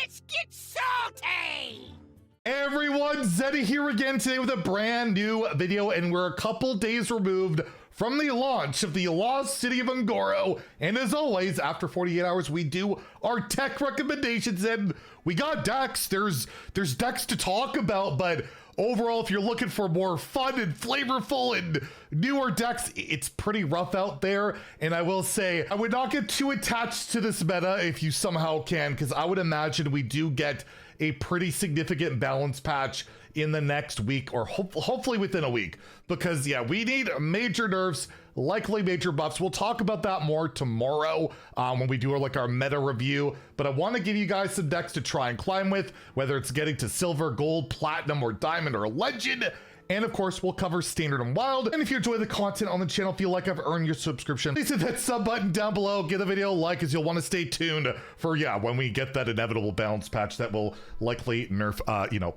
Let's get salty! Everyone, Zeddy here again today with a brand new video, and we're a couple days removed from the launch of the lost city of Aggro. And as always, after 48 hours, we do our tech recommendations, and we got decks. There's decks to talk about, but overall, if you're looking for more fun and flavorful and newer decks, it's pretty rough out there. And I will say, I would not get too attached to this meta if you somehow can, because I would imagine we do get a pretty significant balance patch in the next week, or hopefully within a week, because yeah, we need major nerfs, likely major buffs. We'll talk about that more tomorrow when we do our meta review, but I want to give you guys some decks to try and climb with, whether it's getting to silver, gold, platinum, or diamond, or legend. And of course, we'll cover standard and wild. And if you enjoy the content on the channel, feel like I've earned your subscription, please hit that sub button down below. Give the video a like, as you'll want to stay tuned for, yeah, when we get that inevitable balance patch that will likely nerf,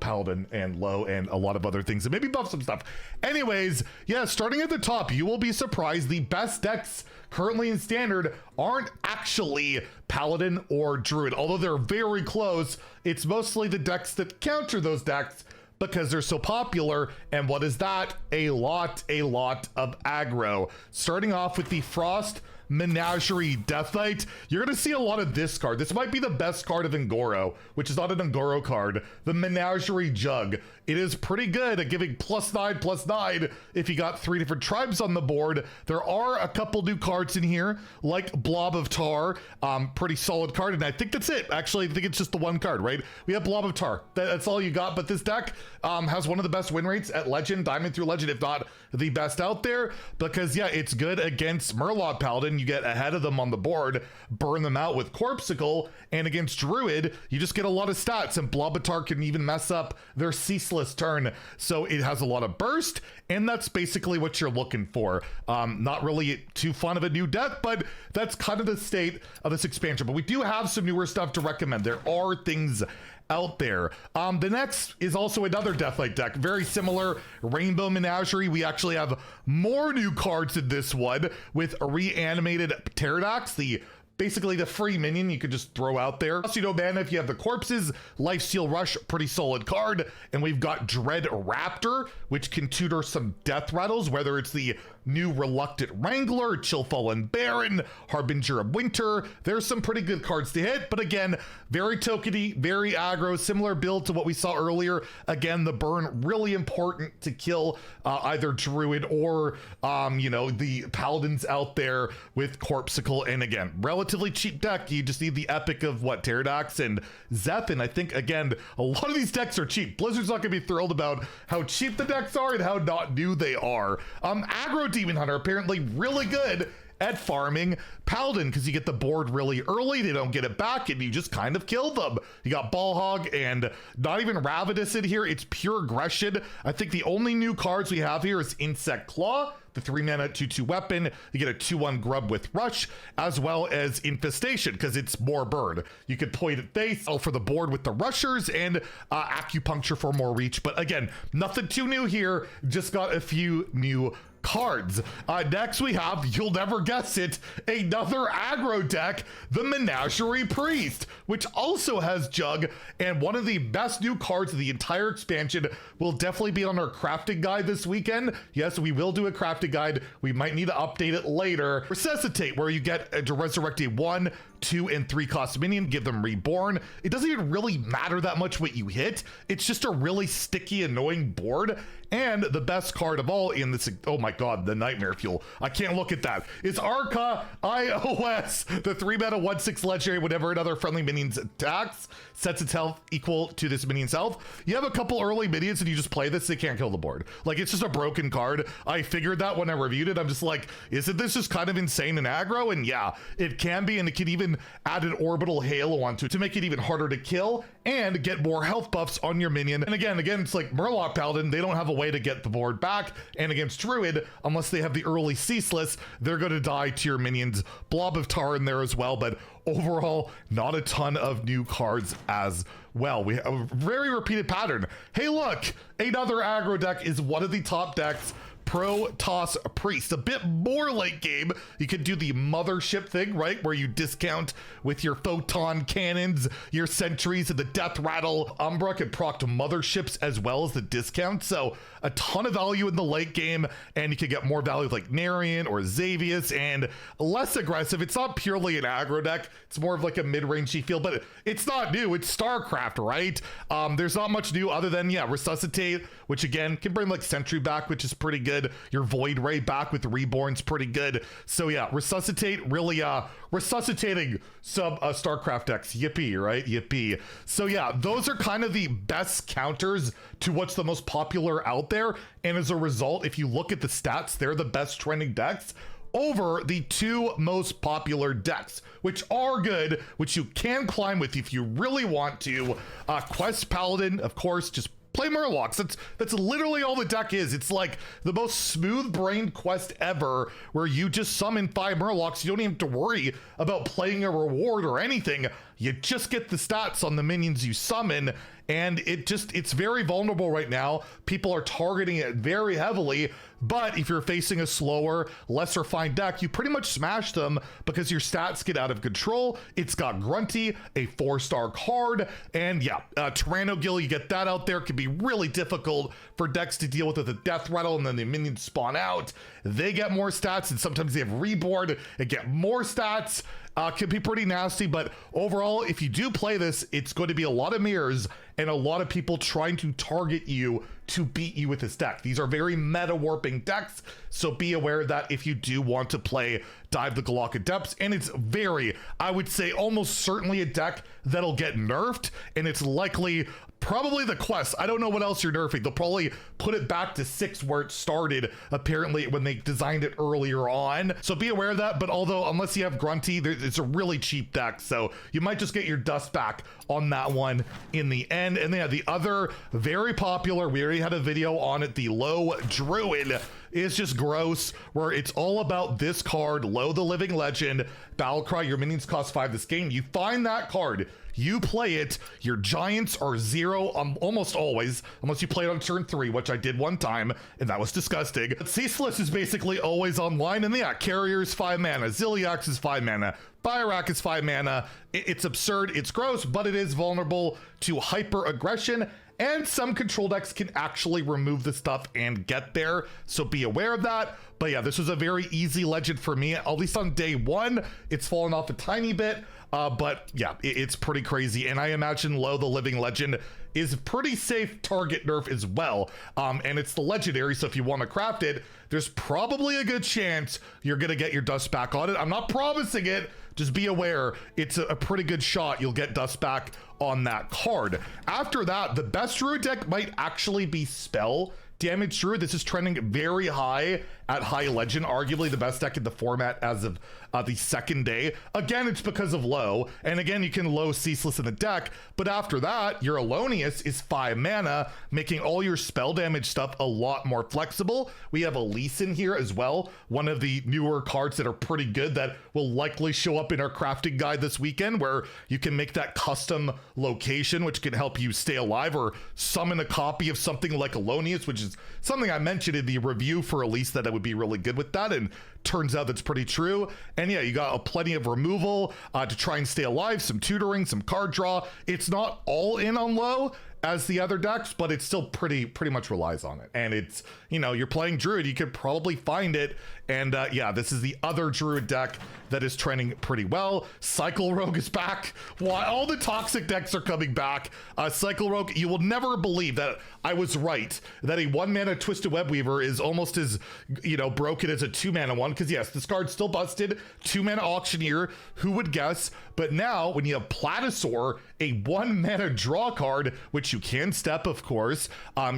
Paladin and Loh and a lot of other things, and maybe buff some stuff. Anyways, yeah, starting at the top, you will be surprised. The best decks currently in standard aren't actually Paladin or Druid, although they're very close. It's mostly the decks that counter those decks, because they're so popular. And what is that? A lot of aggro. Starting off with the Frost Menagerie Death Knight, you're gonna see a lot of this card. This might be the best card of Aggro, which is not an Aggro card. The Menagerie Jug. It is pretty good at giving +9/+9 if you got 3 different tribes on the board. There are a couple new cards in here, like Blob of Tar, pretty solid card, and I think that's it. Actually, I think it's just the one card, right? We have Blob of Tar. That's all you got, but this deck has one of the best win rates at Legend, Diamond through Legend, if not the best out there, because yeah, it's good against Murloc Paladin. You get ahead of them on the board, burn them out with Corpsicle, and against Druid, you just get a lot of stats, and Blob of Tar can even mess up their ceaseless turn. So it has a lot of burst, and that's basically what you're looking for. Not really too fun of a new deck, but that's kind of the state of this expansion. But we do have some newer stuff to recommend. There are things out there. The next is also another Death Knight deck, very similar, Rainbow Menagerie. We actually have more new cards in this one with a reanimated Pterodax, basically the free minion you could just throw out there. Also, you know, man, if you have the Corpses, Lifesteal Rush, pretty solid card. And we've got Dread Raptor, which can tutor some death rattles, whether it's the new Reluctant Wrangler, Chillfallen Baron, Harbinger of Winter. There's some pretty good cards to hit, but again, very tokeny, very aggro, similar build to what we saw earlier. Again, the burn, really important to kill either Druid or, the Paladins out there with Corpsicle. And again, relatively cheap deck. You just need the epic of what, Pterodax and Zeth. And I think, again, a lot of these decks are cheap. Blizzard's not gonna be thrilled about how cheap the decks are and how not new they are. Aggro Demon Hunter, apparently really good at farming Paladin, because you get the board really early, they don't get it back, and you just kind of kill them. You got Ball Hog and not even Ravenous in here. It's pure aggression. I think the only new cards we have here is Insect Claw, the 3-mana 2/2 weapon. You get a 2/1 grub with Rush, as well as Infestation, because it's more burn. You could point at face for the board with the Rushers, and Acupuncture for more reach. But again, nothing too new here, just got a few new cards. Next we have, you'll never guess it, another aggro deck, the Menagerie Priest, which also has Jug, and one of the best new cards of the entire expansion. Will definitely be on our crafting guide this weekend. Yes, we will do a crafting guide. We might need to update it later. Resuscitate, where you get to resurrect a 1, 2, and 3 cost minion, give them reborn. It doesn't even really matter that much what you hit. It's just a really sticky, annoying board. And the best card of all in this, oh my god, the Nightmare Fuel. I can't look at that. It's Arca IOS, the 3-mana 1/6 legendary. Whenever another friendly minion's attacks, sets its health equal to this minion's health. You have a couple early minions and you just play this, they can't kill the board. Like, it's just a broken card. I figured that when I reviewed it. I'm just like, isn't this just kind of insane in aggro? And yeah, it can be, and it can even add an orbital halo onto it to make it even harder to kill and get more health buffs on your minion. And again, it's like Murloc Paladin, they don't have a way to get the board back, and against Druid, unless they have the early ceaseless, they're going to die to your minions. Blob of Tar in there as well, but overall, not a ton of new cards as well. We have a very repeated pattern. Hey look, another aggro deck is one of the top decks, Protoss Priest. A bit more late game. You could do the mothership thing, right? Where you discount with your photon cannons, your sentries, and the death rattle. Umbra can proc to motherships as well as the discount. So a ton of value in the late game, and you can get more value with like Narian or Xavius, and less aggressive. It's not purely an aggro deck. It's more of like a mid-rangey feel, but it's not new. It's StarCraft, right? There's not much new other than, yeah, Resuscitate, which again can bring like Sentry back, which is pretty good. Your Void Ray back with Reborn's pretty good. So yeah, Resuscitate really resuscitating some StarCraft decks. Yippee, right? Yippee. So yeah, those are kind of the best counters to what's the most popular out there. And as a result, if you look at the stats, they're the best trending decks over the two most popular decks, which are good, which you can climb with if you really want to. Quest Paladin, of course, just play Murlocs. That's literally all the deck is. It's like the most smooth-brained quest ever, where you just summon 5 Murlocs. You don't even have to worry about playing a reward or anything. You just get the stats on the minions you summon, and it's very vulnerable right now. People are targeting it very heavily, but if you're facing a slower, less refined deck, you pretty much smash them because your stats get out of control. It's got Grunty, a 4-star card, and yeah, Tyrannogill, you get that out there. It can be really difficult for decks to deal with the death rattle, and then the minions spawn out. They get more stats, and sometimes they have Reborn and get more stats. Can be pretty nasty, but overall, if you do play this, it's going to be a lot of mirrors and a lot of people trying to target you to beat you with this deck. These are very meta warping decks, so be aware that if you do want to play Dive the Galactic Depths, and it's very, I would say almost certainly a deck that'll get nerfed, and it's likely probably the quest. I don't know what else you're nerfing. They'll probably put it back to 6 where it started, apparently, when they designed it earlier on. So be aware of that, but although, unless you have Grunty, it's a really cheap deck, so you might just get your dust back on that one in the end. And then the other very popular, we already had a video on it, the Loh Druid, is just gross, where it's all about this card, Loh the Living Legend, Battlecry. Your minions cost 5 this game. You find that card, you play it, your giants are 0 almost always, unless you play it on turn 3, which I did one time, and that was disgusting. But Ceaseless is basically always online, and yeah, Carrier's 5 mana, Ziliax is 5 mana, Byrak is 5 mana. It's absurd, it's gross, but it is vulnerable to hyper aggression, and some control decks can actually remove the stuff and get there, so be aware of that. But yeah, this was a very easy legend for me, at least on day 1. It's fallen off a tiny bit, but yeah, it's pretty crazy. And I imagine Loh the Living Legend is pretty safe target nerf as well. And it's the legendary, so if you want to craft it, there's probably a good chance you're gonna get your dust back on it. I'm not promising it, just be aware, it's a pretty good shot you'll get dust back on that card. After that, the best Druid deck might actually be Spell Damage Druid. This is trending very high at High Legend, arguably the best deck in the format as of the second day. Again, it's because of Loh, and again, you can Loh Ceaseless in the deck, but after that, your Alonius is 5 mana, making all your spell damage stuff a lot more flexible. We have Elise in here as well, one of the newer cards that are pretty good that will likely show up in our crafting guide this weekend, where you can make that custom location, which can help you stay alive, or summon a copy of something like Alonius, which is something I mentioned in the review for Elise, that I would be really good with that, and turns out that's pretty true. And yeah, you got plenty of removal to try and stay alive, some tutoring, some card draw. It's not all in on Loh as the other decks, but it still pretty much relies on it. And it's, you know, you're playing Druid, you could probably find it. And yeah, this is the other Druid deck that is trending pretty well. Cycle Rogue is back. Why? All the toxic decks are coming back. Cycle Rogue, you will never believe that I was right, that a 1-mana Twisted Web Weaver is almost as, you know, broken as a 2-mana one. Because yes, this card's still busted. 2-mana Auctioneer, who would guess? But now, when you have Platosaur, a 1-mana draw card, which you can step, of course,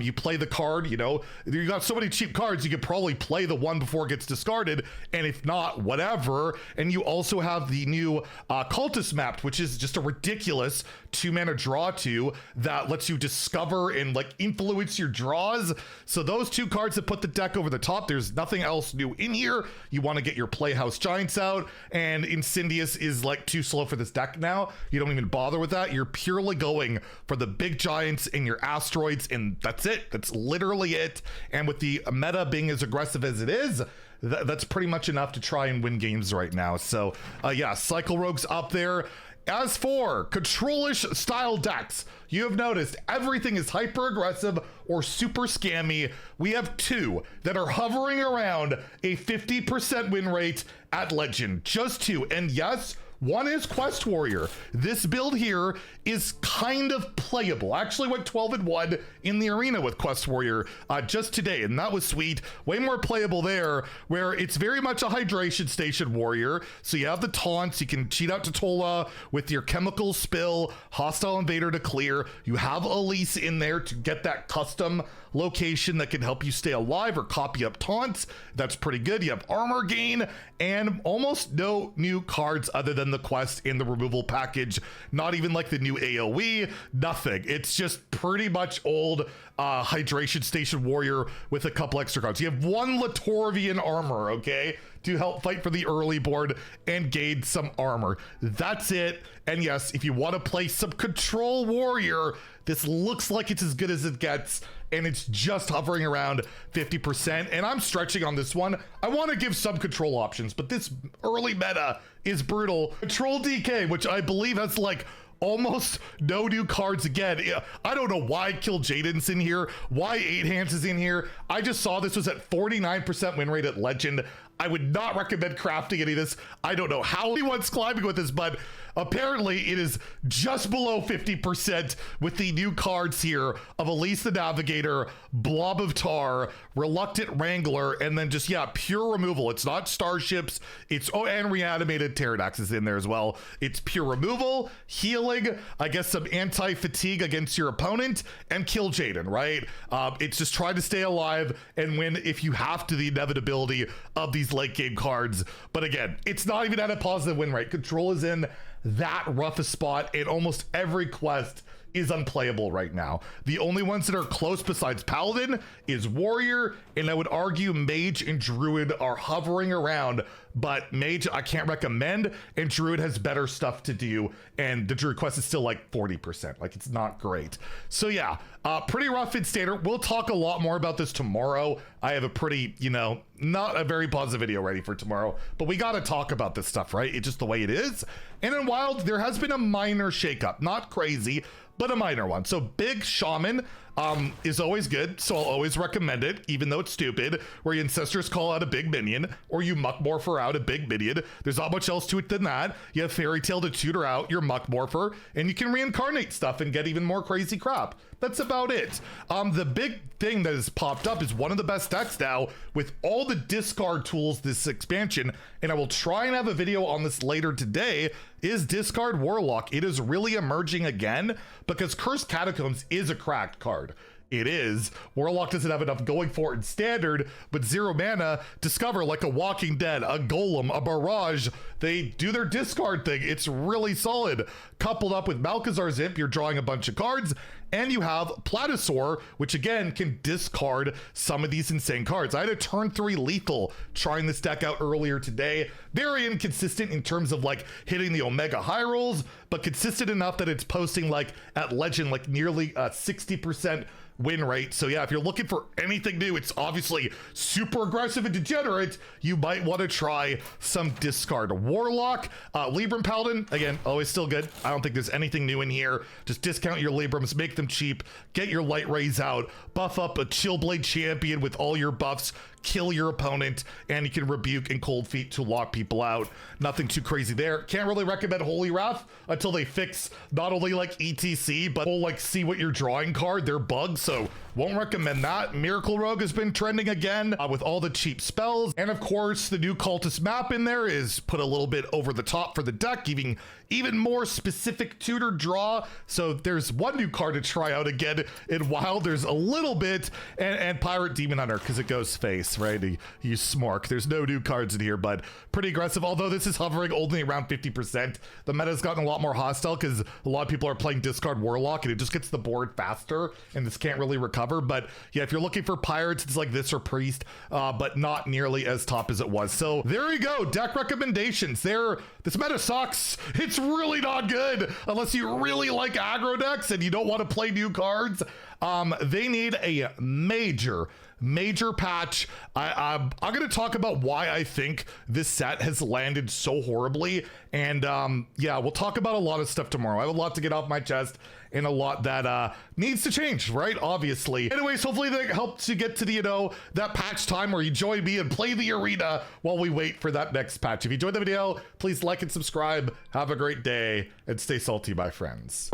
you play the card, you know, you got so many cheap cards, you could probably play the one before it gets discarded, and if not, whatever. And you also have the new Cultist Mapped, which is just a ridiculous 2-mana draw 2 that lets you discover and like influence your draws. So those 2 cards that put the deck over the top. There's nothing else new in here. You want to get your Playhouse Giants out, and Incendious is like too slow for this deck now. You don't even bother with that. You're purely going for the big giant giants and your asteroids, and that's it. That's literally it. And with the meta being as aggressive as it is, that's pretty much enough to try and win games right now. So yeah, Cycle Rogue's up there. As for control-ish style decks, you have noticed everything is hyper aggressive or super scammy. We have two that are hovering around a 50% win rate at Legend, just two. And yes, one is Quest Warrior. This build here is kind of playable. Actually went 12-1 in the arena with Quest Warrior just today, and that was sweet. Way more playable there, where it's very much a hydration station warrior. So you have the taunts, you can cheat out Totola with your chemical spill, hostile invader to clear. You have Elise in there to get that custom location that can help you stay alive or copy up taunts. That's pretty good. You have armor gain and almost no new cards other than the quest in the removal package. Not even like the new AoE, nothing. It's just pretty much old hydration station warrior with a couple extra cards. You have one Latorvian armor, okay, to help fight for the early board and gain some armor. That's it. And yes, if you want to play some control warrior, this looks like it's as good as it gets, and it's just hovering around 50%. And I'm stretching on this one. I want to give some control options, but this early meta is brutal. Control DK, which I believe has like almost no new cards again. I don't know why Kill Jaden's in here, why 8 Hands is in here. I just saw this was at 49% win rate at Legend. I would not recommend crafting any of this. I don't know how anyone's climbing with this, but apparently it is just below 50% with the new cards here of Elise the Navigator, Blob of Tar, Reluctant Wrangler, and then just, yeah, pure removal. It's not starships. It's, oh, and Reanimated Pterodax is in there as well. It's pure removal, healing, I guess some anti-fatigue against your opponent, and Kill Jaden, right? It's just try to stay alive and win if you have to, the inevitability of these late game cards. But again, it's not even at a positive win rate. Control is in that roughest spot, and almost every quest is unplayable right now. The only ones that are close besides Paladin is Warrior, and I would argue Mage and Druid are hovering around, but Mage I can't recommend, and Druid has better stuff to do, and the Druid quest is still like 40%. Like, it's not great. So yeah, pretty rough in standard. We'll talk a lot more about this tomorrow. I have a pretty, you know, not a very positive video ready for tomorrow, but we got to talk about this stuff, right? It's just the way it is. And in Wild, there has been a minor shakeup, not crazy, but a minor one. So Big Shaman is always good, so I'll always recommend it, even though it's stupid, where your ancestors call out a big minion, or you muck morpher out a big minion. There's not much else to it than that. You have Fairy Tale to tutor out your muck morpher, and you can reincarnate stuff and get even more crazy crap. That's about it. The big thing that has popped up is one of the best decks now with all the discard tools this expansion, and I will try and have a video on this later today, is Discard Warlock. It is really emerging again because Cursed Catacombs is a cracked card. It is. Warlock doesn't have enough going for it in standard, but 0 mana, discover like a Walking Dead, a Golem, a Barrage. They do their discard thing. It's really solid. Coupled up with Malchezaar's Imp, you're drawing a bunch of cards, and you have Platosaur, which again can discard some of these insane cards. I had a turn 3 lethal trying this deck out earlier today. Very inconsistent in terms of like hitting the Omega high rolls, but consistent enough that it's posting like at Legend like nearly 60% win rate. So yeah, if you're looking for anything new, it's obviously super aggressive and degenerate. You might want to try some discard. Warlock, Libram Paladin, again, always still good. I don't think there's anything new in here. Just discount your Librams, make them cheap, get your light rays out, buff up a Chillblade champion with all your buffs, kill your opponent, and you can rebuke and cold feet to lock people out. Nothing too crazy there. Can't really recommend Holy Wrath until they fix not only like ETC, but we'll like see what you're drawing card, their bugs, so won't recommend that. Miracle Rogue has been trending again with all the cheap spells, and of course the new Cultist map in there is put a little bit over the top for the deck, giving even more specific tutor draw. So there's one new card to try out again in Wild. There's a little bit, and Pirate Demon Hunter because it goes face, right? You smork. There's no new cards in here, but pretty aggressive, although this is hovering only around 50%. The meta's gotten a lot more hostile because a lot of people are playing Discard Warlock, and it just gets the board faster, and this can't really recover. cover. But yeah, if you're looking for pirates, it's like this or priest, but not nearly as top as it was. So there you go, deck recommendations. This meta sucks. It's really not good unless you really like aggro decks and you don't want to play new cards. They need a major patch. I'm going to talk about why I think this set has landed so horribly. And yeah, we'll talk about a lot of stuff tomorrow. I have a lot to get off my chest and a lot that needs to change, right? Obviously. Anyways, hopefully that helps you get to the, that patch time where you join me and play the arena while we wait for that next patch. If you enjoyed the video, please like and subscribe. Have a great day and stay salty, my friends.